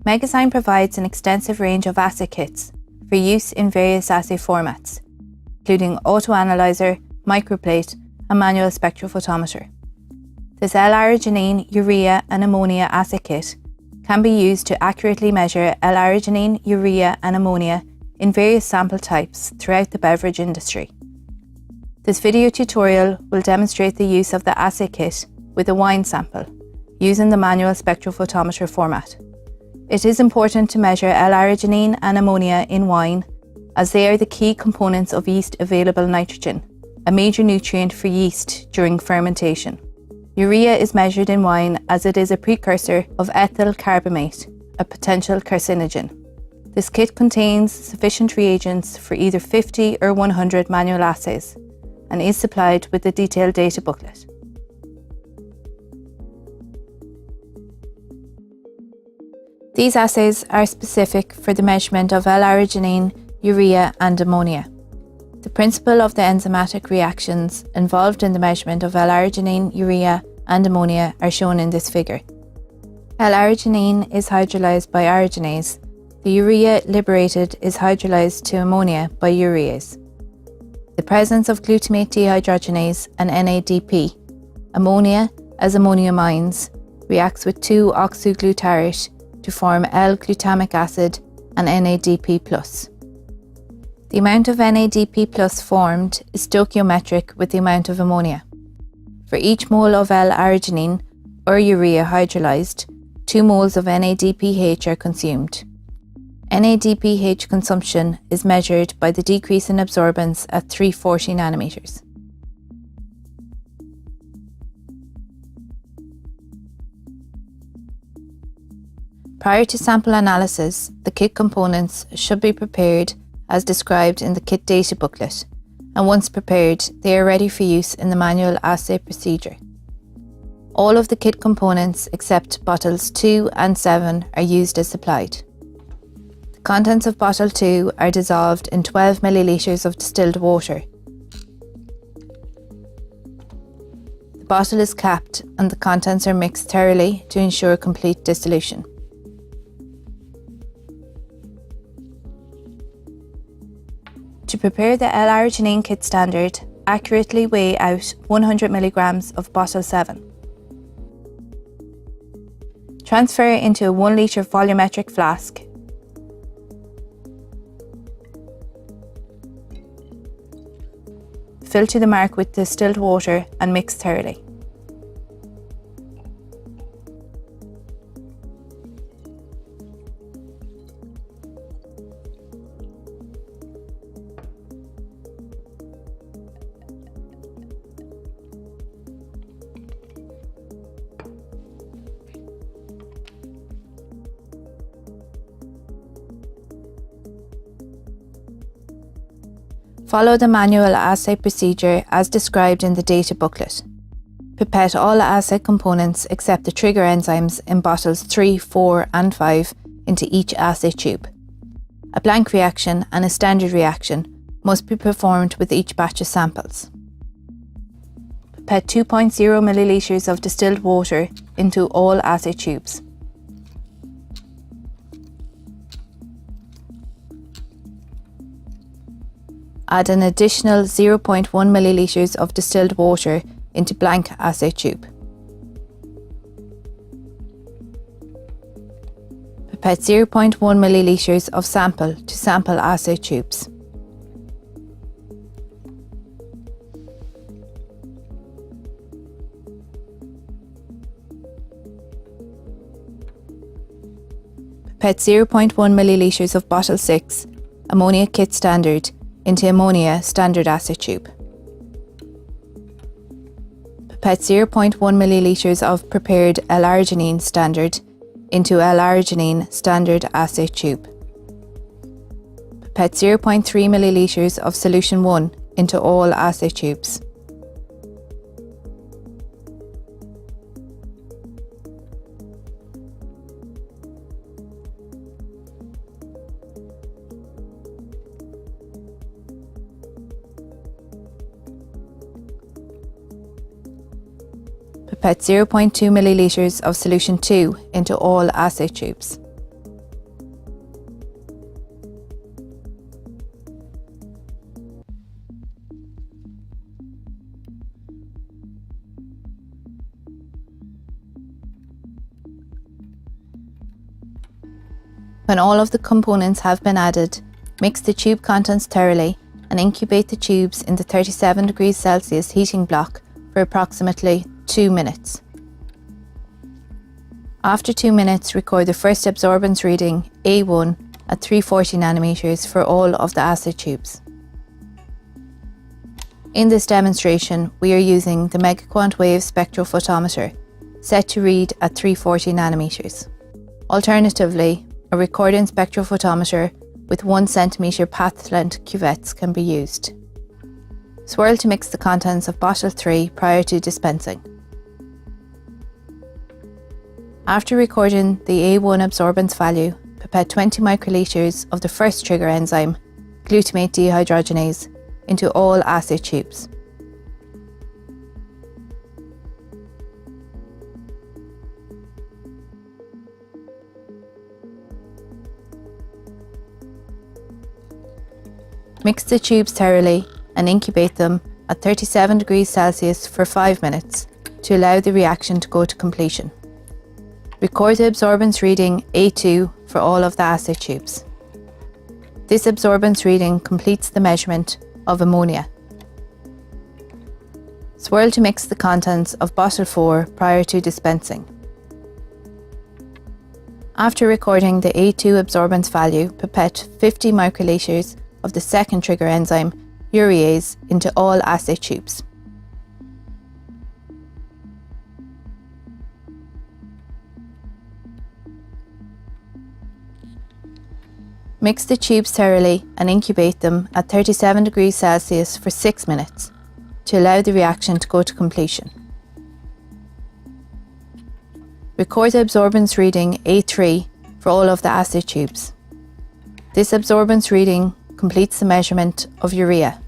Megazyme provides an extensive range of assay kits for use in various assay formats, including autoanalyzer, microplate, and manual spectrophotometer. This L-Arginine, Urea, and Ammonia assay kit can be used to accurately measure L-Arginine, Urea, and Ammonia in various sample types throughout the beverage industry. This video tutorial will demonstrate the use of the assay kit with a wine sample, using the manual spectrophotometer format. It is important to measure L-Arginine and ammonia in wine, as they are the key components of yeast-available nitrogen, a major nutrient for yeast during fermentation. Urea is measured in wine as it is a precursor of ethyl carbamate, a potential carcinogen. This kit contains sufficient reagents for either 50 or 100 manual assays and is supplied with a detailed data booklet. These assays are specific for the measurement of L-Arginine, Urea, and ammonia. The principle of the enzymatic reactions involved in the measurement of L-Arginine, Urea, and ammonia are shown in this figure. L-Arginine is hydrolyzed by arginase. The urea liberated is hydrolyzed to ammonia by urease. The presence of glutamate dehydrogenase and NADP, ammonia as ammoniamines, reacts with 2-oxyglutariate to form L-glutamic acid and NADP+. The amount of NADP+ formed is stoichiometric with the amount of ammonia. For each mole of L-Arginine or urea hydrolyzed, 2 moles of NADPH are consumed. NADPH consumption is measured by the decrease in absorbance at 340 nanometers. Prior to sample analysis, the kit components should be prepared as described in the kit data booklet, and once prepared, they are ready for use in the manual assay procedure. All of the kit components except bottles 2 and 7 are used as supplied. The contents of bottle 2 are dissolved in 12 millilitres of distilled water. The bottle is capped and the contents are mixed thoroughly to ensure complete dissolution. To prepare the L-Arginine kit standard, accurately weigh out 100 milligrams of bottle 7. Transfer into a 1 litre volumetric flask. Fill to the mark with distilled water and mix thoroughly. Follow the manual assay procedure as described in the data booklet. Pipette all assay components except the trigger enzymes in bottles 3, 4 and 5 into each assay tube. A blank reaction and a standard reaction must be performed with each batch of samples. Pipette 2.0 millilitres of distilled water into all assay tubes. Add an additional 0.1 millilitres of distilled water into blank assay tube. Pipette 0.1 millilitres of sample to sample assay tubes. Pipette 0.1 millilitres of bottle 6, ammonia kit standard, into ammonia standard assay tube. Pipette 0.1 millilitres of prepared L-Arginine standard into L-Arginine standard assay tube. Pipette 0.3 millilitres of solution 1 into all assay tubes. Pipette 0.2 millilitres of solution 2 into all assay tubes. When all of the components have been added, mix the tube contents thoroughly and incubate the tubes in the 37 degrees Celsius heating block for approximately 2 minutes. After 2 minutes, record the first absorbance reading A1 at 340 nanometers for all of the assay tubes. In this demonstration, we are using the Megaquant Wave spectrophotometer, set to read at 340 nanometers. Alternatively, a recording spectrophotometer with 1 cm path length cuvettes can be used. Swirl to mix the contents of bottle 3 prior to dispensing. After recording the A1 absorbance value, pipette 20 microliters of the first trigger enzyme, glutamate dehydrogenase, into all assay tubes. Mix the tubes thoroughly and incubate them at 37 degrees Celsius for 5 minutes to allow the reaction to go to completion. Record the absorbance reading A2 for all of the assay tubes. This absorbance reading completes the measurement of ammonia. Swirl to mix the contents of bottle 4 prior to dispensing. After recording the A2 absorbance value, pipette 50 microliters of the second trigger enzyme, urease, into all assay tubes. Mix the tubes thoroughly and incubate them at 37 degrees Celsius for 6 minutes to allow the reaction to go to completion. Record the absorbance reading A3 for all of the assay tubes. This absorbance reading completes the measurement of urea.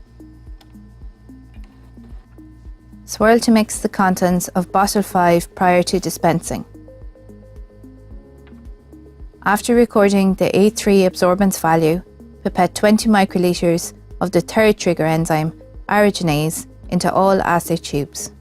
Swirl to mix the contents of bottle 5 prior to dispensing. After recording the A3 absorbance value, pipette 20 microliters of the third trigger enzyme, L-Arginine, into all assay tubes.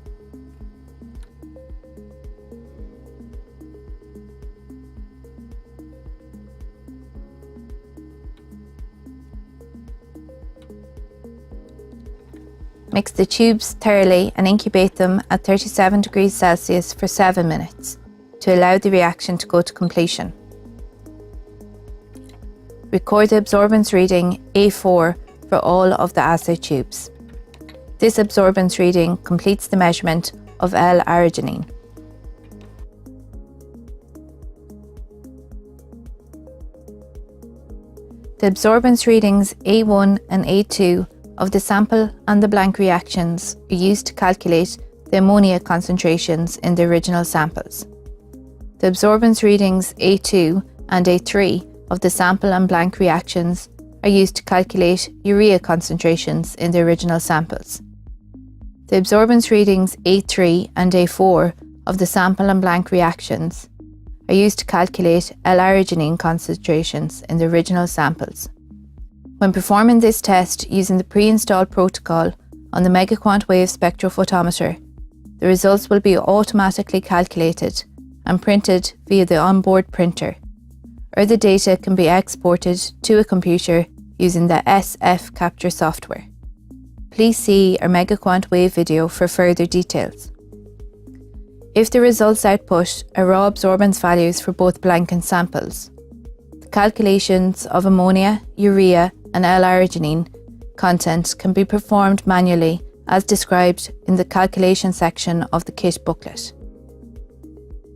Mix the tubes thoroughly and incubate them at 37 degrees Celsius for 7 minutes to allow the reaction to go to completion. Record the absorbance reading A4 for all of the assay tubes. This absorbance reading completes the measurement of L-Arginine. The absorbance readings A1 and A2 of the sample and the blank reactions are used to calculate the ammonia concentrations in the original samples. The absorbance readings A2 and A3 of the sample and blank reactions are used to calculate urea concentrations in the original samples. The absorbance readings A3 and A4 of the sample and blank reactions are used to calculate L-Arginine concentrations in the original samples. When performing this test using the pre-installed protocol on the Megaquant Wave spectrophotometer, the results will be automatically calculated and printed via the onboard printer, or the data can be exported to a computer using the SF Capture software. Please see our Megaquant Wave video for further details. If the results output are raw absorbance values for both blank and samples, the calculations of ammonia, urea and L-Arginine content can be performed manually as described in the calculation section of the kit booklet.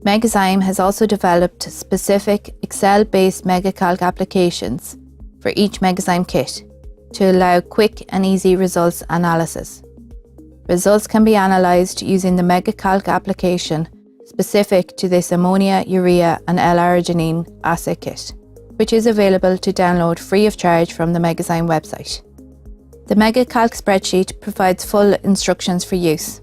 Megazyme has also developed specific Excel-based MegaCalc applications for each Megazyme kit to allow quick and easy results analysis. Results can be analysed using the MegaCalc application specific to this ammonia, urea and L-Arginine assay kit, which is available to download free of charge from the Megazyme website. The MegaCalc spreadsheet provides full instructions for use.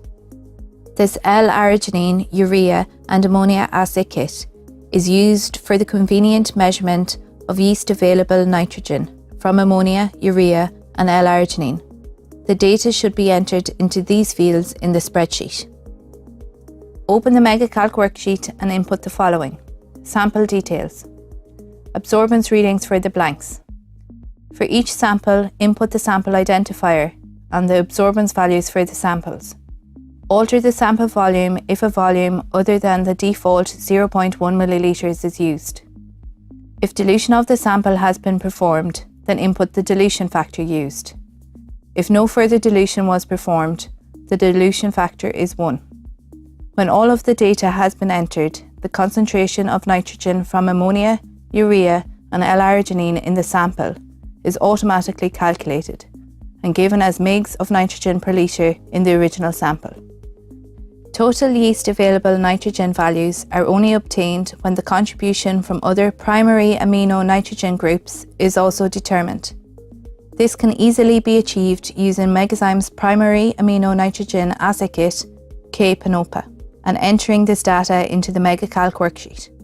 This L-Arginine, urea and ammonia assay kit is used for the convenient measurement of yeast available nitrogen from ammonia, urea and L-Arginine. The data should be entered into these fields in the spreadsheet. Open the MegaCalc worksheet and input the following: sample details, Absorbance readings for the blanks. For each sample, input the sample identifier and the absorbance values for the samples. Alter the sample volume if a volume other than the default 0.1 milliliters is used. If dilution of the sample has been performed, then input the dilution factor used. If no further dilution was performed, the dilution factor is 1. When all of the data has been entered, the concentration of nitrogen from ammonia, urea and L-Arginine in the sample is automatically calculated and given as mgs of nitrogen per litre in the original sample. Total yeast available nitrogen values are only obtained when the contribution from other primary amino nitrogen groups is also determined. This can easily be achieved using Megazyme's primary amino nitrogen assay kit, K-PANOPA, and entering this data into the MegaCalc worksheet.